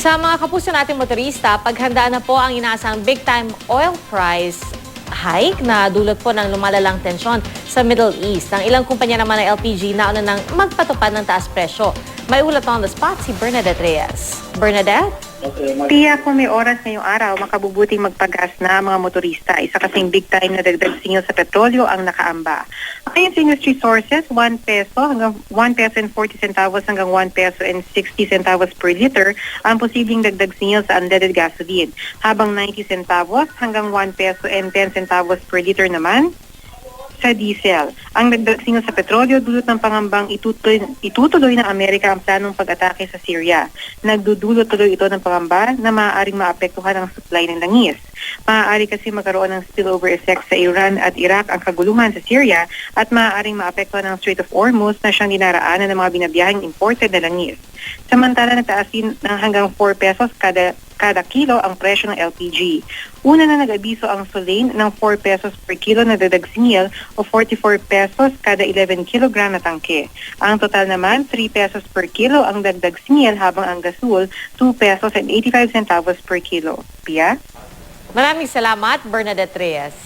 Sa mga kapuso nating motorista, paghandaan na po ang inaasang big-time oil price hike na dulot po ng lumalalang tensyon sa Middle East. Ang ilang kumpanya naman ng LPG nauna nang magpatupad ng taas presyo. May ulat on the spot si Bernadette Reyes. Bernadette? Pia, kung may oras ngayong araw, makabubuting magpagas na ang mga motorista. Isa kasing big time na dagdag singil sa petrolyo ang nakaamba. Ayon sa industry sources, 1 peso hanggang 1 peso and 40 centavos hanggang 1 peso and 60 centavos per liter ang posibleng dagdag singil sa unleaded gasoline. Habang 90 centavos hanggang 1 peso and 10 centavos per liter naman sa diesel. Ang dagdag singil sa petrolyo dulot ng pangambang itutuloy ng Amerika ang planong pag-atake sa Syria. Nagdudulot tuloy ito ng pangamba na maaaring maapektuhan ang supply ng langis. Maaari kasi magkaroon ng spillover effect sa Iran at Iraq ang kaguluhan sa Syria at maaaring maapektuhan ang Strait of Hormuz na siyang dinaraanan ng mga binabiyaheng imported na langis. Samantala, nagtaas din ng hanggang 4 pesos kada kilo ang presyo ng LPG. Una na nag-abiso ang Solein ng 4 pesos per kilo na dagdag singil o 44 pesos kada 11 kilogram na tangke. Ang total naman, 3 pesos per kilo ang dagdag singil habang ang gasol, 2 pesos and 85 centavos per kilo. Pia? Maraming salamat, Bernadette Reyes.